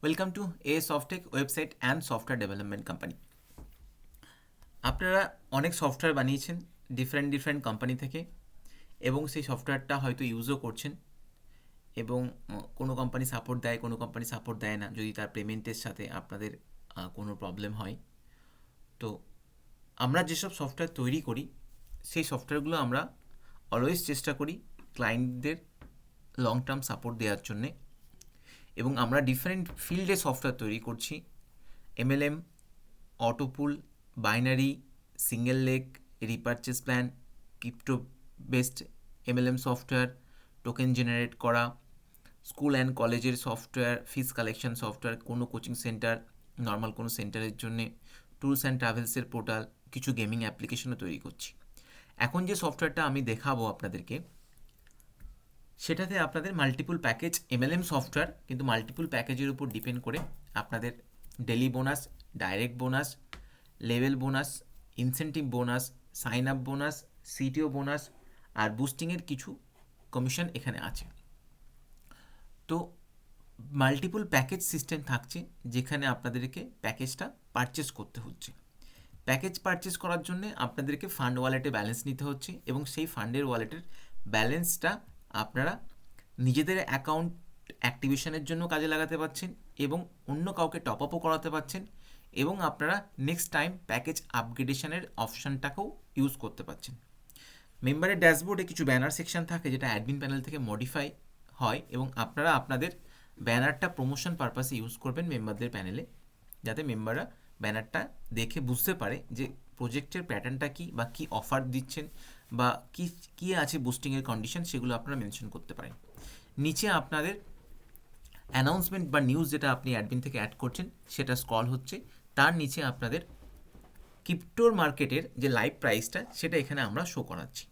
Welcome to A Softech website and software development company. আপনারা অনেক software বানিয়েছেন different company থেকে, এবং সেই সফটওয়্যারটা হয়তো ইউজও করছেন, এবং কোনো কোম্পানি সাপোর্ট দেয়, কোনো কোম্পানি সাপোর্ট দেয় না যদি তার পেমেন্টের সাথে আপনাদের কোনো প্রবলেম হয়। তো আমরা যেসব সফটওয়্যার তৈরি করি সেই সফটওয়্যারগুলো আমরা অলওয়েজ চেষ্টা করি ক্লায়েন্টদের লং টার্ম সাপোর্ট দেওয়ার জন্যে, এবং আমরা ডিফারেন্ট ফিল্ডে সফটওয়্যার তৈরি করছি। MLM, autopool, binary, single leg, repurchase plan, crypto based MLM software, token generate করা, স্কুল অ্যান্ড কলেজের সফটওয়্যার, ফিস কালেকশন সফটওয়্যার, কোনো কোচিং সেন্টার, নর্মাল কোনো সেন্টারের জন্যে, ট্যুরস অ্যান্ড ট্রাভেলসের পোর্টাল, কিছু গেমিং অ্যাপ্লিকেশনও তৈরি করছি। এখন যে সফটওয়্যারটা আমি দেখাবো আপনাদেরকে, সেটাতে আপনাদের মাল্টিপল প্যাকেজ MLM সফটওয়্যার, কিন্তু মাল্টিপল প্যাকেজের উপর ডিপেন্ড করে আপনাদের daily bonus, direct bonus, level bonus, incentive bonus, sign up bonus, CTO bonus আর বুস্টিংয়ের কিছু কমিশন এখানে আছে। তো মাল্টিপল প্যাকেজ সিস্টেম থাকছে, যেখানে আপনাদেরকে প্যাকেজটা পারচেস করতে হচ্ছে। প্যাকেজ পারচেস করার জন্য আপনাদেরকে ফান্ড ওয়ালেটে ব্যালেন্স নিতে হচ্ছে, এবং সেই ফান্ডের ওয়ালেটের ব্যালেন্সটা আপনারা নিজেদের অ্যাকাউন্ট অ্যাক্টিভেশনের জন্য কাজে লাগাতে পারছেন, এবং অন্য কাউকে টপ আপও করাতে পারছেন, এবং আপনারা নেক্সট টাইম প্যাকেজ আপগ্রেডেশনের অপশানটাকেও ইউজ করতে পারছেন। মেম্বারের ড্যাশবোর্ডে কিছু ব্যানার সেকশন থাকে, যেটা অ্যাডমিন প্যানেল থেকে মডিফাই হয়, এবং আপনারা আপনাদের ব্যানারটা প্রমোশন পারপাসে ইউজ করবেন মেম্বারদের প্যানেলে, যাতে মেম্বাররা ব্যানারটা দেখে বুঝতে পারে যে প্রজেক্টের প্যাটার্নটা কী, বা কী অফার দিচ্ছেন, বা কী কী আছে বুস্টিংয়ের কন্ডিশন, সেগুলো আপনারা মেনশন করতে পারেন। নিচে আপনাদের অ্যানাউন্সমেন্ট বা নিউজ যেটা আপনি অ্যাডমিন থেকে অ্যাড করছেন সেটা স্ক্রল হচ্ছে, তার নিচে আপনাদের ক্রিপ্টোর মার্কেটের যে লাইভ প্রাইসটা সেটা এখানে আমরা শো করাচ্ছি।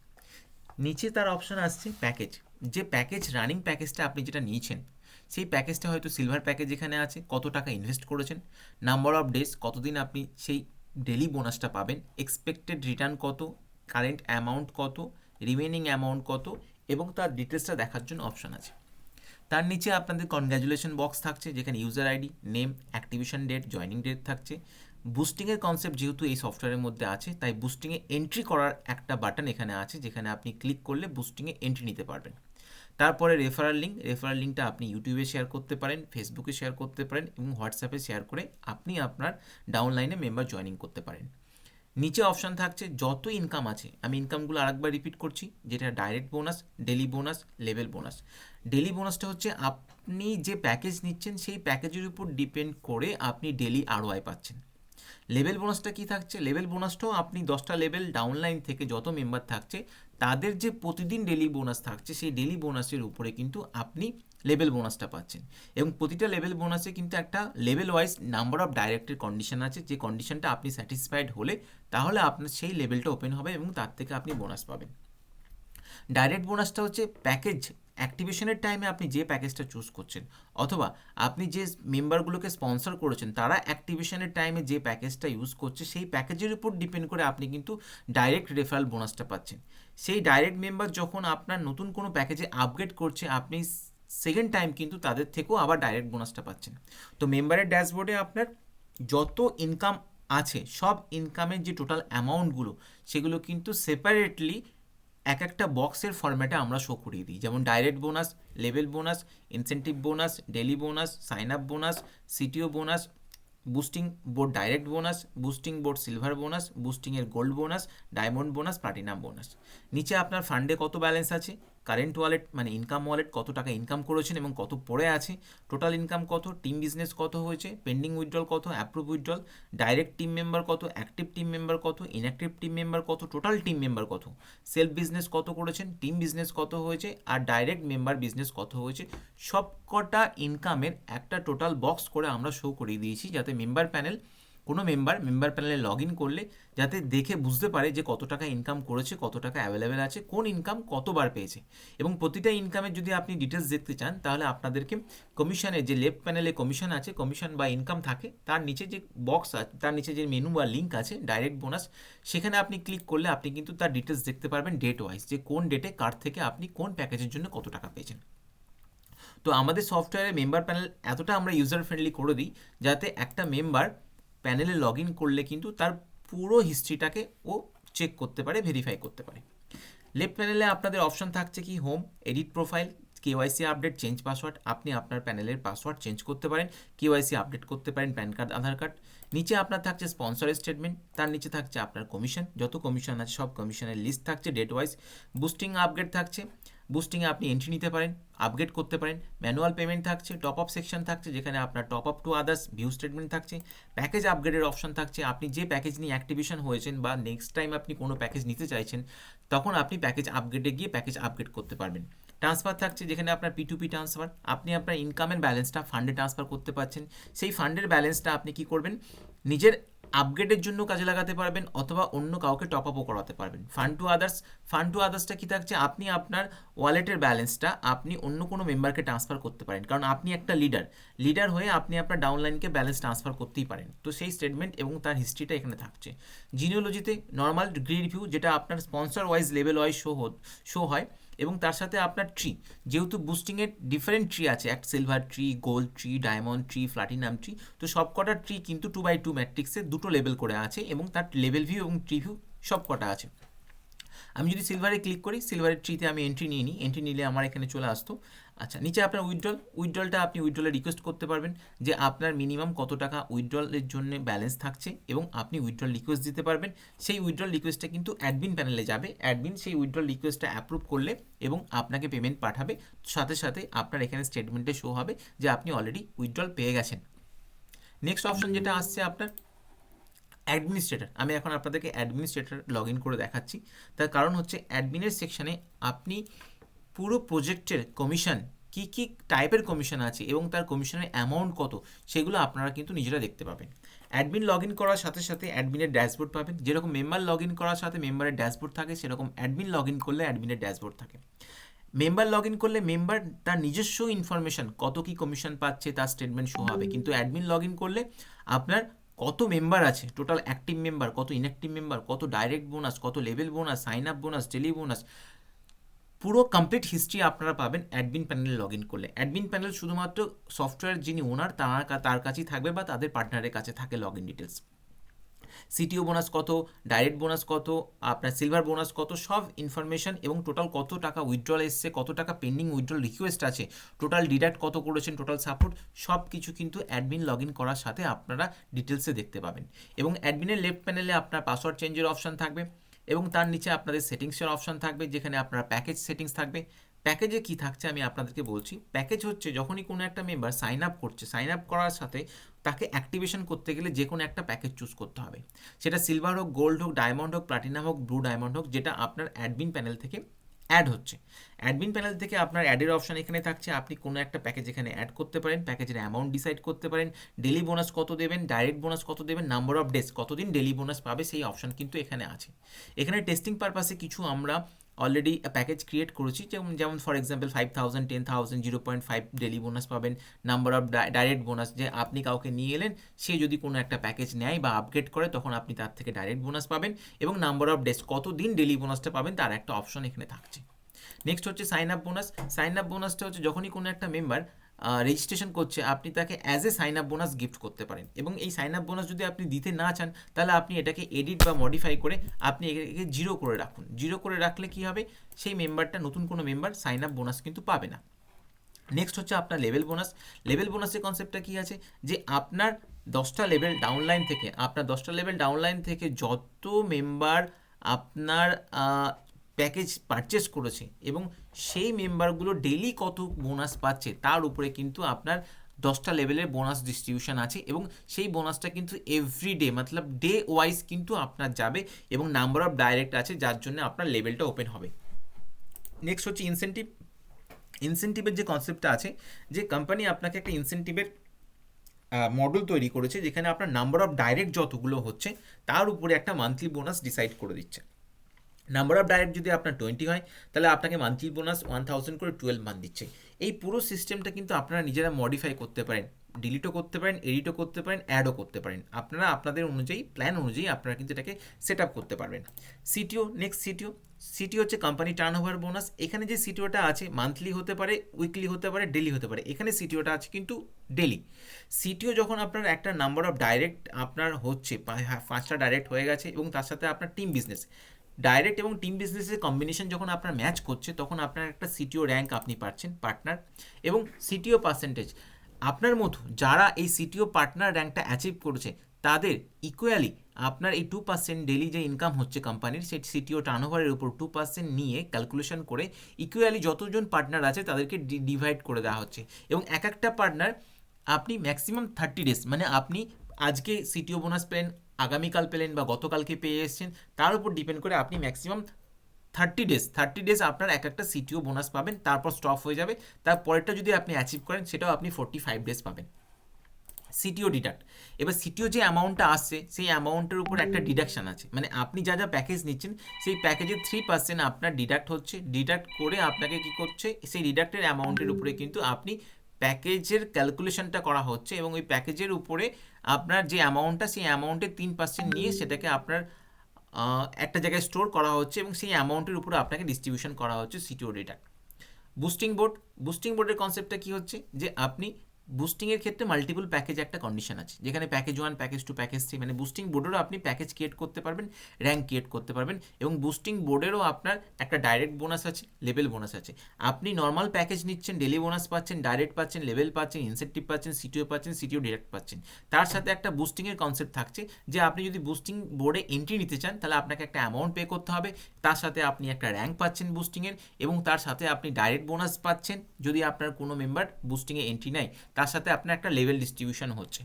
নিচে তার অপশান আসছে প্যাকেজ, যে প্যাকেজ রানিং প্যাকেজটা আপনি যেটা নিয়েছেন সেই প্যাকেজটা হয়তো সিলভার প্যাকেজ এখানে আছে, কত টাকা ইনভেস্ট করেছেন, নাম্বার অফ ডেজ, কতদিন আপনি সেই ডেলি বোনাসটা পাবেন, এক্সপেক্টেড রিটার্ন কত, কারেন্ট অ্যামাউন্ট কত, রিমেনিং অ্যামাউন্ট কত, এবং তার ডিটেলসটা দেখার জন্য অপশান আছে। তার নিচে আপনাদের কনগ্র্যাচুলেশন বক্স থাকছে, যেখানে user ID, name, activation date, joining date থাকছে। বুস্টিংয়ের কনসেপ্ট যেহেতু এই সফটওয়্যারের মধ্যে আছে, তাই বুস্টিংয়ে এন্ট্রি করার একটা বাটন এখানে আছে, যেখানে আপনি ক্লিক করলে বুস্টিংয়ে এন্ট্রি নিতে পারবেন। তারপরে রেফারাল লিঙ্কটা আপনি ইউটিউবে শেয়ার করতে পারেন, ফেসবুকে শেয়ার করতে পারেন, এবং হোয়াটসঅ্যাপে শেয়ার করে আপনি আপনার ডাউনলাইনে মেম্বার জয়েনিং করতে পারেন। নিচে অপশান থাকছে যত ইনকাম আছে, আমি ইনকামগুলো আরেকবার রিপিট করছি, যেটা direct bonus, daily bonus, level bonus. Daily বোনাসটা হচ্ছে আপনি যে প্যাকেজ নিচ্ছেন সেই প্যাকেজের উপর ডিপেন্ড করে আপনি ডেলি ROI পাচ্ছেন। লেভেল বোনাসটা কী থাকছে, লেভেল বোনাসটাও আপনি 10টা লেভেল ডাউনলাইন থেকে যত মেম্বার থাকছে তাদের যে প্রতিদিন ডেলি বোনাস থাকছে, সেই ডেলি বোনাসের উপরে কিন্তু আপনি লেভেল বোনাসটা পাচ্ছেন, এবং প্রতিটা লেভেল বোনাসে কিন্তু একটা লেভেল ওয়াইজ নাম্বার অফ ডাইরেক্টের কন্ডিশন আছে, যে কন্ডিশনটা আপনি স্যাটিসফাইড হলে তাহলে আপনার সেই লেভেলটা ওপেন হবে, এবং তার থেকে আপনি বোনাস পাবেন। ডাইরেক্ট বোনাসটা হচ্ছে প্যাকেজ অ্যাক্টিভেশনের টাইমে আপনি যে প্যাকেজটা চুজ করছেন, অথবা আপনি যে মেম্বারগুলোকে স্পন্সর করেছেন তারা অ্যাক্টিভেশনের টাইমে যে প্যাকেজটা ইউজ করছে সেই প্যাকেজের উপর ডিপেন্ড করে আপনি কিন্তু ডাইরেক্ট রেফারেল বোনাসটা পাচ্ছেন। সেই ডাইরেক্ট মেম্বার যখন আপনার নতুন কোনো প্যাকেজে আপগ্রেড করছে, আপনি সেকেন্ড টাইম কিন্তু তাদের থেকেও আবার ডাইরেক্ট বোনাসটা পাচ্ছেন। তো মেম্বারের ড্যাশবোর্ডে আপনার যত ইনকাম আছে, সব ইনকামের যে টোটাল অ্যামাউন্টগুলো, সেগুলো কিন্তু সেপারেটলি এক একটা বক্সের ফরম্যাটে আমরা শো করিয়ে দিই, যেমন direct bonus, level bonus, incentive bonus, daily bonus, sign up bonus, CTO bonus, boosting board direct bonus, boosting board silver bonus, বুস্টিংয়ের gold bonus, diamond bonus, platinum bonus. নিচে আপনার ফান্ডে কত ব্যালেন্স আছে, কারেন্ট ওয়ালেট মানে income wallet কত টাকা income করেছেন এবং কত পড়ে আছে, টোটাল ইনকাম কত, টিম বিজনেস কত হয়েছে, পেন্ডিং উইথড্রল কত, approve withdrawal, direct team member কত, অ্যাক্টিভ টিম মেম্বার কত, ইনঅ্যাক্টিভ টিম মেম্বার কত, টোটাল টিম মেম্বার কত, সেলফ বিজনেস কত করেছেন, টিম বিজনেস কত হয়েছে, আর ডাইরেক্ট মেম্বার বিজনেস কত হয়েছে, সব কটা ইনকামের একটা টোটাল বক্স করে আমরা শো করিয়ে দিয়েছি, যাতে কোনো মেম্বার প্যানেলে লগ ইন করলে যাতে দেখে বুঝতে পারে যে কত টাকা ইনকাম করেছে, কত টাকা অ্যাভেলেবেল আছে, কোন ইনকাম কতবার পেয়েছে। এবং প্রতিটা ইনকামের যদি আপনি ডিটেলস দেখতে চান, তাহলে আপনাদেরকে কমিশনের যে লেফট প্যানেলে কমিশন আছে, কমিশন বা ইনকাম থাকে, তার নিচে যে বক্স আছে, তার নিচে যে মেনু বা লিঙ্ক আছে ডাইরেক্ট বোনাস, সেখানে আপনি ক্লিক করলে আপনি কিন্তু তার ডিটেলস দেখতে পারবেন ডেট ওয়াইজ, যে কোন ডেটে কার থেকে আপনি কোন প্যাকেজের জন্য কত টাকা পেয়েছেন। তো তো আমাদের সফটওয়্যারে মেম্বার প্যানেল এতটা আমরা ইউজার ফ্রেন্ডলি করে দিই যাতে একটা মেম্বার প্যানেলে লগ ইন করলে কিন্তু তার পুরো হিস্ট্রিটাকে ও চেক করতে পারে, ভেরিফাই করতে পারে। লেফট প্যানেলে আপনাদের অপশন থাকছে কি home, edit profile, KYC update, change password. আপনি আপনার প্যানেলের পাসওয়ার্ড চেঞ্জ করতে পারেন, কেওয়াইসি আপডেট করতে পারেন, প্যান কার্ড, আধার কার্ড। নিচে আপনার থাকছে স্পন্সর স্টেটমেন্ট, তার নিচে থাকছে আপনার কমিশন, যত কমিশন আছে সব কমিশনের লিস্ট থাকছে ডেট ওয়াইজ। বুস্টিং আপগ্রেড থাকছে, বুস্টিংয়ে আপনি এন্ট্রি নিতে পারেন, আপগ্রেড করতে পারেন। ম্যানুয়াল পেমেন্ট থাকছে, টপ আপ সেকশন থাকছে যেখানে আপনার top up to others, view statement থাকছে, প্যাকেজ আপগ্রেডের অপশন থাকছে। আপনি যে প্যাকেজ নিয়ে অ্যাক্টিভেশন হয়েছেন বা নেক্সট টাইম আপনি কোনো প্যাকেজ নিতে চাইছেন তখন আপনি প্যাকেজ আপগ্রেডে গিয়ে প্যাকেজ আপগ্রেড করতে পারবেন। ট্রান্সফার থাকছে যেখানে আপনার P2P ট্রান্সফার, আপনি আপনার ইনকামের ব্যালেন্সটা ফান্ডে ট্রান্সফার করতে পারছেন। সেই ফান্ডের ব্যালেন্সটা আপনি কি করবেন, নিজের আপগ্রেডের জন্য কাজে লাগাতে পারবেন অথবা অন্য কাউকে টপ আপও করাতে পারবেন। Fund to others, fund to আদার্সটা কী থাকছে, আপনি আপনার ওয়ালেটের ব্যালেন্সটা আপনি অন্য কোনো মেম্বারকে ট্রান্সফার করতে পারেন, কারণ আপনি একটা লিডার হয়ে আপনি আপনার ডাউনলাইনকে ব্যালেন্স ট্রান্সফার করতেই পারেন। তো সেই স্টেটমেন্ট এবং তার হিস্ট্রিটা এখানে থাকছে। জিনিওলজিতে নর্মাল গ্রিড ভিউ, যেটা আপনার sponsor wise level wise show হয়, এবং তার সাথে আপনার ট্রি, যেহেতু বুস্টিংয়ের ডিফারেন্ট ট্রি আছে, একটা silver tree, gold tree, diamond tree, platinum tree, তো সব কটা ট্রি কিন্তু 2x2 ম্যাট্রিক্সে দুটো লেভেল করে আছে এবং তার লেভেল ভিউ এবং ট্রি ভিউ সব কটা আছে। আমি যদি সিলভারে ক্লিক করি, সিলভারের ট্রিতে আমি এন্ট্রি নিয়ে নিই, এন্ট্রি নিলে আমার এখানে চলে আসতো। আচ্ছা, নিচে আপনার উইথড্রলটা আপনি উইথড্রলে রিকোয়েস্ট করতে পারবেন যে আপনার মিনিমাম কত টাকা উইথড্রলের জন্য ব্যালেন্স থাকছে এবং আপনি উইথড্রল রিকোয়েস্ট দিতে পারবেন। সেই উইথড্রল রিকোয়েস্টটা কিন্তু অ্যাডমিন প্যানেলে যাবে, অ্যাডমিন সেই উইথড্রল রিকোয়েস্টটা অ্যাপ্রুভ করলে এবং আপনাকে পেমেন্ট পাঠাবে, সাথে সাথে আপনার এখানে স্টেটমেন্টে শো হবে যে আপনি অলরেডি উইথড্রল পেয়ে গেছেন। নেক্সট অপশন যেটা আসছে আপনার অ্যাডমিনিস্ট্রেটর। আমি এখন আপনাদেরকে অ্যাডমিনিস্ট্রেটর লগ ইন করে দেখাচ্ছি। তার কারণ হচ্ছে অ্যাডমিনের সেকশানে আপনি পুরো প্রজেক্টের কমিশন, কী কী টাইপের কমিশন আছে এবং তার কমিশনের অ্যামাউন্ট কত, সেগুলো আপনারা কিন্তু নিজেরা দেখতে পাবেন। অ্যাডমিন লগ ইন করার সাথে সাথে অ্যাডমিনের ড্যাশবোর্ড পাবেন, যেরকম মেম্বার লগ ইন করার সাথে মেম্বারের ড্যাশবোর্ড থাকে, সেরকম অ্যাডমিন লগ ইন করলে অ্যাডমিনের ড্যাশবোর্ড থাকে। মেম্বার লগ ইন করলে মেম্বার তার নিজস্ব ইনফরমেশন, কত কী কমিশন পাচ্ছে তার স্টেটমেন্ট শো হবে, কিন্তু অ্যাডমিন লগ ইন করলে আপনার কত মেম্বার আছে, টোটাল অ্যাক্টিভ মেম্বার, কত ইনঅ্যাক্টিভ মেম্বার, কত ডাইরেক্ট বোনাস, কত level bonus, sign up bonus, daily bonus, পুরো কমপ্লিট হিস্ট্রি আপনারা পাবেন অ্যাডমিন প্যানেলে লগ ইন করলে। অ্যাডমিন প্যানেল শুধুমাত্র সফটওয়্যার যিনি ওনার তার কাছেই থাকবে বা তাদের পার্টনারের কাছে থাকে log in details. CTO bonus কত, ডাইরেক্ট বোনাস কত, আপনার সিলভার বোনাস কত, সব ইনফরমেশন এবং টোটাল কত টাকা উইথড্রল এসছে, কত টাকা পেন্ডিং উইথড্রল রিকোয়েস্ট আছে, টোটাল ডিডাক্ট কত করেছেন, টোটাল সাপোর্ট, সব কিছু কিন্তু অ্যাডমিন লগ ইন করার সাথে আপনারা ডিটেলসে দেখতে পাবেন। এবং অ্যাডমিনের লেফট প্যানেলে আপনার পাসওয়ার্ড চেঞ্জের অপশান থাকবে এবং তার নিচে আপনাদের সেটিংসের অপশান থাকবে যেখানে আপনার প্যাকেজ সেটিংস থাকবে। প্যাকেজে কি থাকছে আমি আপনাদেরকে বলছি। প্যাকেজ হচ্ছে যখনই কোনো একটা মেম্বার সাইন আপ করছে, সাইন আপ করার সাথে তাকে অ্যাক্টিভেশন করতে গেলে যে কোনো একটা প্যাকেজ চুজ করতে হবে, সেটা সিলভার হোক, গোল্ড হোক, ডায়মন্ড হোক, প্লাটিনাম হোক, ব্লু ডায়মন্ড হোক, যেটা আপনার অ্যাডমিন প্যানেল থেকে অ্যাড হচ্ছে। অ্যাডমিন প্যানেল থেকে আপনার অ্যাডের অপশান এখানে থাকছে, আপনি কোনো একটা প্যাকেজ এখানে অ্যাড করতে পারেন, প্যাকেজের অ্যামাউন্ট ডিসাইড করতে পারেন, ডেলি বোনাস কত দেবেন, ডাইরেক্ট বোনাস কত দেবেন, নাম্বার অফ ডেজ, কতদিন ডেলি বোনাস পাবে, সেই অপশান কিন্তু এখানে আছে। এখানে টেস্টিং পারপাসে কিছু আমরা অলরেডি প্যাকেজ ক্রিয়েট করেছি, যেমন ফর এক্সাম্পল 5,000, 10,000, 0.5 ডেলি বোনাস পাবেন, নাম্বার অফ ডাইরেক্ট বোনাস, যে আপনি কাউকে নিয়ে এলেন, সে যদি কোনো একটা প্যাকেজ নেয় বা আপগ্রেড করে তখন আপনি তার থেকে ডাইরেক্ট বোনাস পাবেন, এবং নাম্বার অফ ডেজ, কতদিন ডেলি বোনাসটা পাবেন তার একটা অপশন এখানে থাকছে। নেক্সট হচ্ছে sign up bonus. Sign up বোনাসটা হচ্ছে যখনই কোনো একটা মেম্বার রেজিস্ট্রেশন করছে আপনি তাকে as a sign up bonus gift করতে পারেন, এবং এই সাইন আপ বোনাস যদি আপনি দিতে না চান তাহলে আপনি এটাকে এডিট বা মডিফাই করে আপনি এটাকে 0 করে রাখুন। 0 করে রাখলে কি হবে, সেই মেম্বারটা, নতুন কোনো মেম্বার সাইন আপ বোনাস কিন্তু পাবে না। নেক্সট হচ্ছে আপনার লেভেল বোনাস। লেভেল বোনাসের কনসেপ্টটা কী আছে, যে আপনার 10টা লেভেল ডাউনলাইন থেকে যত মেম্বার আপনার প্যাকেজ পারচেস করেছে এবং সেই মেম্বারগুলো ডেইলি কত বোনাস পাচ্ছে তার উপরে কিন্তু আপনার 10টা লেভেলের বোনাস ডিস্ট্রিবিউশন আছে, এবং সেই বোনাসটা কিন্তু এভরিডে মতলব ডে ওয়াইজ কিন্তু আপনার যাবে, এবং নাম্বার অফ ডাইরেক্ট আছে যার জন্য আপনার লেভেলটা ওপেন হবে। নেক্সট হচ্ছে ইনসেন্টিভের যে কনসেপ্টটা আছে, যে কোম্পানি আপনাকে একটা ইনসেন্টিভের মডেল তৈরি করেছে যেখানে আপনার নাম্বার অফ ডাইরেক্ট যতগুলো হচ্ছে তার উপরে একটা মান্থলি বোনাস ডিসাইড করে দিচ্ছে। নাম্বার অফ ডাইরেক্ট যদি আপনার 20 হয় তাহলে আপনাকে মান্থলি বোনাস 1000 করে 12 মান্থ দিচ্ছে। এই পুরো সিস্টেমটা কিন্তু আপনারা নিজেরা মডিফাই করতে পারেন, ডিলিটও করতে পারেন, এডিটও করতে পারেন, অ্যাডও করতে পারেন। আপনারা আপনাদের অনুযায়ী, প্ল্যান অনুযায়ী আপনারা কিন্তু এটাকে সেট আপ করতে পারবেন। CTO, next CTO. সিটিও হচ্ছে কোম্পানি টার্নওভার বোনাস। এখানে যে সিটিওটা আছে মান্থলি হতে পারে, উইকলি হতে পারে, ডেলি হতে পারে। এখানে সিটিওটা আছে কিন্তু ডেলি। সিটিও যখন আপনার একটা নাম্বার অফ ডাইরেক্ট আপনার হচ্ছে, 5টা ডাইরেক্ট হয়ে গেছে এবং তার সাথে আপনার টিম বিজনেস, ডাইরেক্ট এবং টিম বিজনেসের কম্বিনেশন যখন আপনার ম্যাচ করছে, তখন আপনার একটা সিটিও র্যাঙ্ক আপনি পাচ্ছেন, পার্টনার। এবং সিটিও পার্সেন্টেজ, আপনার মতো যারা এই সিটিও পার্টনার র্যাঙ্কটা অ্যাচিভ করেছে তাদের ইকুয়ালি আপনার এই 2% ডেলি যে ইনকাম হচ্ছে কোম্পানির, সেই সিটিও টার্নওভারের উপর 2% নিয়ে ক্যালকুলেশন করে ইকুয়ালি যতজন পার্টনার আছে তাদেরকে ডিভাইড করে দেওয়া হচ্ছে। এবং এক একটা পার্টনার আপনি ম্যাক্সিমাম 30 ডেজ, মানে আপনি আজকে সিটিও বোনাস পেলেন, আগামীকাল পেলেন বা গতকালকে পেয়ে এসেছেন, তার উপর ডিপেন্ড করে আপনি ম্যাক্সিমাম 30 ডেজ আপনার এক একটা সিটিও বোনাস পাবেন, তারপর স্টপ হয়ে যাবে। তারপরেরটা যদি আপনি অ্যাচিভ করেন সেটাও আপনি 45 ডেজ পাবেন। সিটিও ডিডাক্ট, এবার সিটিও যে অ্যামাউন্টটা আসছে সেই অ্যামাউন্টের উপর একটা ডিডাকশান আছে, মানে আপনি যা যা প্যাকেজ নিচ্ছেন সেই প্যাকেজের 3% আপনার ডিডাক্ট হচ্ছে। ডিডাক্ট করে আপনাকে কি করছে, সেই ডিডাক্টের অ্যামাউন্টের উপরে কিন্তু আপনি প্যাকেজের ক্যালকুলেশনটা করা হচ্ছে এবং ওই প্যাকেজের উপরে আপনার যে অ্যামাউন্টটা, সেই অ্যামাউন্টের 3% নিয়ে সেটাকে আপনার একটা জায়গায় স্টোর করা হচ্ছে এবং সেই অ্যামাউন্টের উপরে আপনাকে ডিস্ট্রিবিউশন করা হচ্ছে CTO deduct. Boosting board, boosting বোর্ডের কনসেপ্টটা কী হচ্ছে, যে আপনি বুস্টিংয়ের ক্ষেত্রে মাল্টিপল প্যাকেজ একটা কন্ডিশন আছে, যেখানে প্যাকেজ 1, প্যাকেজ 2, প্যাকেজ 3, মানে বুস্টিং বোর্ডেরও আপনি প্যাকেজ ক্রিয়েট করতে পারবেন, র্যাঙ্ক ক্রিয়েট করতে পারবেন। এবং বুস্টিং বোর্ডেরও আপনার একটা ডাইরেক্ট বোনাস আছে, লেভেল বোনাস আছে। আপনি নর্মাল প্যাকেজ নিচ্ছেন, ডেলি বোনাস পাচ্ছেন, ডাইরেক্ট পাচ্ছেন, লেভেল পাচ্ছেন, ইনসেন্টিভ পাচ্ছেন, সিটিও ডিরেক্ট পাচ্ছেন। তার সাথে একটা বুস্টিংয়ের কনসেপ্ট থাকছে, যে আপনি যদি বুস্টিং বোর্ডে এন্ট্রি নিতে চান তাহলে আপনাকে একটা অ্যামাউন্ট পে করতে হবে, তার সাথে আপনি একটা র্যাঙ্ক পাচ্ছেন বুস্টিংয়ের, এবং তার সাথে আপনি ডাইরেক্ট বোনাস পাচ্ছেন যদি আপনার কোনো মেম্বার বুস্টিংয়ে এন্ট্রি নেয়, তার সাথে আপনার একটা লেভেল ডিস্ট্রিবিউশন হচ্ছে।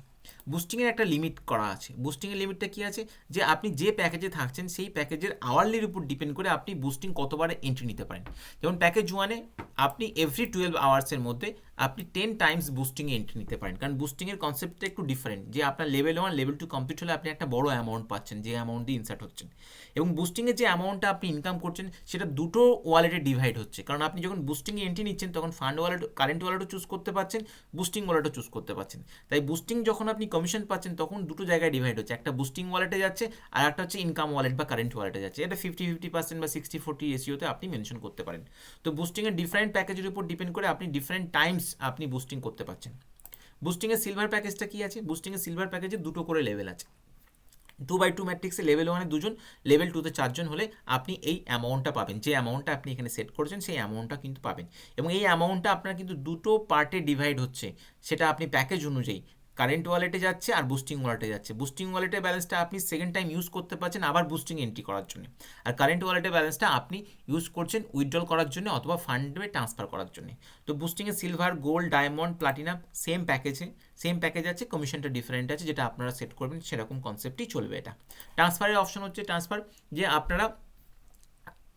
বুস্টিংয়ের একটা লিমিট করা আছে। বুস্টিংয়ের লিমিটটা কী আছে, যে আপনি যে প্যাকেজে থাকছেন সেই প্যাকেজের আওয়ারলির উপর ডিপেন্ড করে আপনি বুস্টিং কতবারে এন্ট্রি নিতে পারেন। যেমন প্যাকেজ 1-এ আপনি এভরি 12 আওয়ার্সের মধ্যে আপনি 10 টাইমস বুস্টিংয়ে এন্ট্রি নিতে পারেন, কারণ বুস্টিংয়ের কনসেপ্টটা একটু ডিফারেন্ট, যে আপনার লেভেল 1, লেভেল 2 কমপ্লিট হলে আপনি একটা বড় অ্যামাউন্ট পাচ্ছেন, যে অ্যামাউন্ট দিয়ে ইনসার্ট হচ্ছেন। এবং বুস্টিংয়ের যে অ্যামাউন্টটা আপনি ইনকাম করছেন সেটা দুটো ওয়ালেটে ডিভাইড হচ্ছে, কারণ আপনি যখন বুস্টিংয়ে এন্ট্রি নিচ্ছেন তখন ফান্ড ওয়ালেট, কারেন্ট ওয়ালেটও চুজ করতে পারছেন, বুস্টিং ওয়ালেটও চুজ করতে পারছেন। তাই বুস্টিং যখন আপনি কমিশন পাচ্ছেন তখন দুটো জায়গায় ডিভাইড হচ্ছে, একটা বুস্টিং ওয়ালেটে যাচ্ছে আর একটা হচ্ছে ইনকাম ওয়ালেট বা কারেন্ট ওয়ালেটে যাচ্ছে। এটা 50-50% বা 60-40 রেশিওতে আপনি মেনশন করতে পারেন। তো বুস্টিংয়ের ডিফারেন্ট প্যাকেজের উপর ডিপেন্ড করে আপনি ডিফারেন্ট টাইমস আপনি বুস্টিং করতে পারছেন। বুস্টিংয়ের সিলভার প্যাকেজটা কী আছে, বুস্টিংয়ের সিলভার প্যাকেজে দুটো করে লেভেল আছে। 2x2 ম্যাট্রিক্সে লেভেল 1-এ 2জন, লেভেল 2-তে 4জন হলে আপনি এই অ্যামাউন্টটা পাবেন, যে অ্যামাউন্টটা আপনি এখানে সেট করেছেন সেই অ্যামাউন্টটা কিন্তু পাবেন। এবং এই অ্যামাউন্টটা আপনার কিন্তু দুটো পার্টে ডিভাইড হচ্ছে, সেটা আপনি প্যাকেজ অনুযায়ী কারেন্ট ওয়ালেটে যাচ্ছে আর বুস্টিং ওয়ালেটে যাচ্ছে। বুস্টিং ওয়ালেটের ব্যালেন্সটা আপনি সেকেন্ড টাইম ইউজ করতে পারছেন আবার বুস্টিং এন্ট্রি করার জন্য, আর কারেন্ট ওয়ালেটের ব্যালেন্সটা আপনি ইউজ করছেন উইথড্রল করার জন্য অথবা ফান্ডে ট্রান্সফার করার জন্য। তো বুস্টিংয়ে silver, gold, diamond, platinum same package আছে, কমিশনটা ডিফারেন্ট আছে, যেটা আপনারা সেট করবেন সেরকম কনসেপ্টই চলবে। এটা ট্রান্সফারের অপশন হচ্ছে ট্রান্সফার, যে আপনারা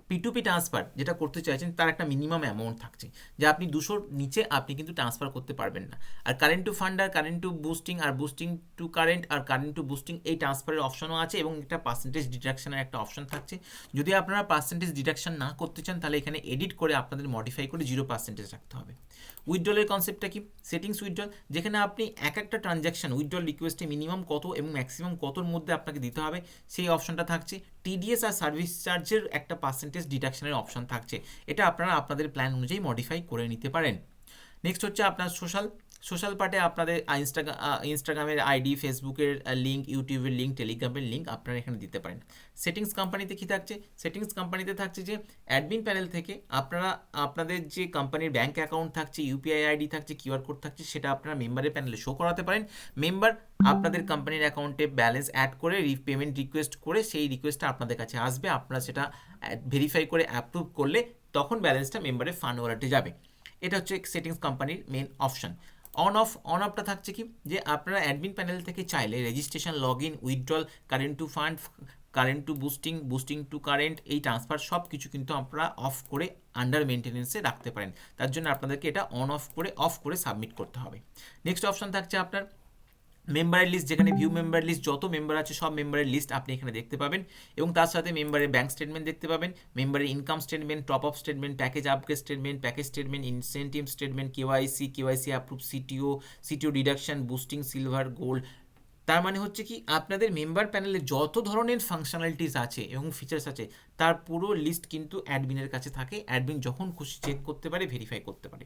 P2P ট্রান্সফার যেটা করতে চাইছেন তার একটা মিনিমাম অ্যামাউন্ট থাকছে, যে আপনি 200-র নিচে আপনি কিন্তু ট্রান্সফার করতে পারবেন না। আর current to fund R current to boosting R boosting to current R current to boosting, এই ট্রান্সফারের অপশনও আছে এবং একটা পার্সেন্টেজ ডিডাকশনের একটা অপশন থাকছে। যদি আপনারা পার্সেন্টেজ ডিডাকশন না করতে চান তাহলে এখানে এডিট করে আপনাদের মডিফাই করে 0% রাখতে হবে। উইথড্রলের কনসেপ্টটা কি, সেটিংস উইথড্রল, যেখানে আপনি এক একটা ট্রানজ্যাকশন উইথড্রল রিকোয়েস্টে মিনিমাম কত এবং ম্যাক্সিমাম কতর মধ্যে আপনাকে দিতে হবে সেই অপশনটা থাকছে। টিডিএস আর সার্ভিস চার্জের একটা পার্সেন্টেজ ডিডাকশনের অপশন থাকছে, এটা আপনারা আপনাদের প্ল্যান অনুযায়ী মডিফাই করে নিতে পারেন। নেক্সট হচ্ছে আপনার সোশ্যাল পার্টে আপনাদের ইনস্টাগ্রামের আইডি, ফেসবুকের লিঙ্ক, ইউটিউবের লিঙ্ক, টেলিগ্রামের লিঙ্ক আপনারা এখানে দিতে পারেন। সেটিংস কোম্পানিতে কী থাকছে, সেটিংস কোম্পানিতে থাকছে যে অ্যাডমিন প্যানেল থেকে আপনারা আপনাদের যে কোম্পানির ব্যাঙ্ক অ্যাকাউন্ট থাকছে, ইউপিআই আইডি থাকছে, কিউআর কোড থাকছে, সেটা আপনারা মেম্বারের প্যানেলে শো করাতে পারেন। মেম্বার আপনাদের কোম্পানির অ্যাকাউন্টে ব্যালেন্স অ্যাড করে পেমেন্ট রিকোয়েস্ট করে সেই রিকোয়েস্টটা আপনাদের কাছে আসবে, আপনারা সেটা ভেরিফাই করে অ্যাপ্রুভ করলে তখন ব্যালেন্সটা মেম্বারের ফান্ড ওয়ালেটে যাবে। এটা হচ্ছে সেটিংস কোম্পানির মেন অপশন। অফটা থাকছে কি, যে আপনারা অ্যাডমিন প্যানেল থেকে চাইলে registration, log in, withdrawal, current to fund, current to boosting to current, এই ট্রান্সফার সব কিছু কিন্তু আপনারা অফ করে আন্ডার মেনটেনেন্সে রাখতে পারেন। তার জন্য আপনাদেরকে এটা অফ করে সাবমিট করতে হবে। নেক্সট অপশন থাকছে আপনার মেম্বারের লিস্ট, যেখানে ভিউ মেম্বার লিস্ট, যত মেম্বার আছে সব মেম্বারের লিস্ট আপনি এখানে দেখতে পাবেন, এবং তার সাথে মেম্বারের ব্যাঙ্ক স্টেটমেন্ট দেখতে পাবেন, মেম্বারের income statement, top up statement, package upgrade statement, package statement, incentive statement, KYC approve, CTO deduction, boosting, silver, gold. তার মানে হচ্ছে কি, আপনাদের মেম্বার প্যানেলে যত ধরনের ফাংশনালিটিস আছে এবং ফিচার্স আছে তার পুরো লিস্ট কিন্তু অ্যাডমিনের কাছে থাকে। অ্যাডমিন যখন খুশি চেক করতে পারে, ভেরিফাই করতে পারে।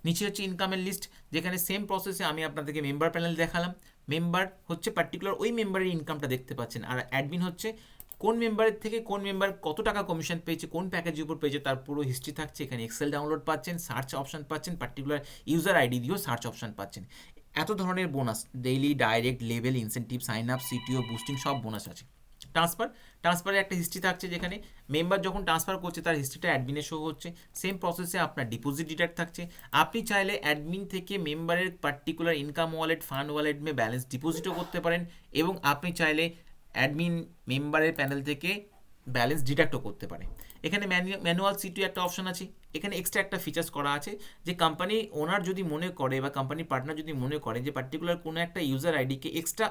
নিচে হচ্ছে ইনকামের লিস্ট, যেখানে সেম প্রসেসে আমি আপনাদেরকে মেম্বার প্যানেল দেখালাম। মেম্বার হচ্ছে পার্টিকুলার ওই মেম্বারের ইনকামটা দেখতে পাচ্ছেন, আর অ্যাডমিন হচ্ছে কোন মেম্বারের থেকে কোন মেম্বার কত টাকা কমিশন পেয়েছে, কোন প্যাকেজের উপর পেয়েছে, তার পুরো হিস্ট্রি থাকছে। এখানে এক্সেল ডাউনলোড পাচ্ছেন, সার্চ অপশন পাচ্ছেন, পার্টিকুলার ইউজার আইডি দিয়েও সার্চ অপশন পাচ্ছেন। এত ধরনের bonus, daily, direct, level, incentive, sign up, CTO, boosting, সব বোনাস আছে। ট্রান্সফারের একটা হিস্ট্রি থাকছে, যেখানে মেম্বার যখন ট্রান্সফার করছে তার হিস্ট্রিটা অ্যাডমিনে শো হচ্ছে। সেম প্রসেসে আপনার ডিপোজিট ডিডাক্ট থাকছে। আপনি চাইলে অ্যাডমিন থেকে মেম্বারের particular income wallet, fund wallet মে ব্যালেন্স ডিপোজিটও করতে পারেন, এবং আপনি চাইলে অ্যাডমিন মেম্বারের প্যানেল থেকে ব্যালেন্স ডিডাক্টও করতে পারে। এখানে ম্যানুয়াল সিটিও একটা অপশন আছে। এখানে এক্সট্রা একটা ফিচার্স করা আছে, যে কোম্পানি ওনার যদি মনে করে বা কোম্পানি পার্টনার যদি মনে করে যে পার্টিকুলার কোনো একটা ইউজার আইডিকে এক্সট্রা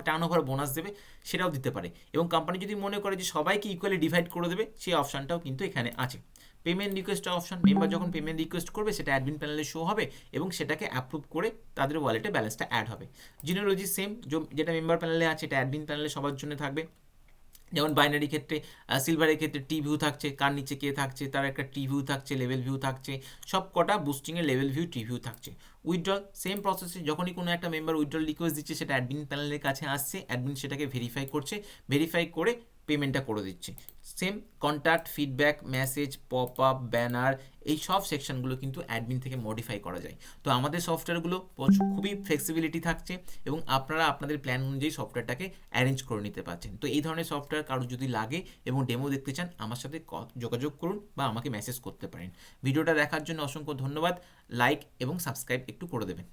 টার্ন ওভার বোনাস দেবে, সেটাও দিতে পারে। এবং কোম্পানি যদি মনে করে যে সবাইকে ইকুয়ালি ডিভাইড করে দেবে, সেই অপশানটাও কিন্তু এখানে আছে। পেমেন্ট রিকোয়েস্ট অপশন, মেম্বার যখন পেমেন্ট রিকোয়েস্ট করবে সেটা অ্যাডমিন প্যানেলে শো হবে, এবং সেটাকে অ্যাপ্রুভ করে তাদের ওয়ালেটে ব্যালেন্সটা অ্যাড হবে। জিনোলজি সেম, যেটা মেম্বার প্যানেলে আছে এটা অ্যাডমিন প্যানেলে সবার জন্য থাকবে। যেমন বাইনারি ক্ষেত্রে, সিলভারের ক্ষেত্রে টি ভিউ থাকছে, কার নিচে কে থাকছে তার একটা টি ভিউ থাকছে, লেভেল ভিউ থাকছে, সব কটা বুস্টিংয়ের লেভেল ভিউ, টি ভিউ থাকছে। উইথড্রল সেম প্রসেসে, যখনই কোনো একটা মেম্বার উইথড্রল রিকোয়েস্ট দিচ্ছে সেটা অ্যাডমিন প্যানেলের কাছে আসছে, অ্যাডমিন সেটাকে ভেরিফাই করছে, ভেরিফাই করে পেমেন্টটা করে দিচ্ছে। Same contact, feedback, message, pop up, banner, এই সব সেকশনগুলো কিন্তু অ্যাডমিন থেকে মডিফাই করা যায়। তো আমাদের সফটওয়্যারগুলো খুবই ফ্লেক্সিবিলিটি থাকছে, এবং আপনারা আপনাদের প্ল্যান অনুযায়ী সফটওয়্যারটাকে অ্যারেঞ্জ করে নিতে পারছেন। তো এই ধরনের সফটওয়্যার কারো যদি লাগে এবং ডেমো দেখতে চান, আমার সাথে যোগাযোগ করুন বা আমাকে মেসেজ করতে পারেন। ভিডিওটা দেখার জন্য অসংখ্য ধন্যবাদ। লাইক এবং সাবস্ক্রাইব একটু করে দেবেন।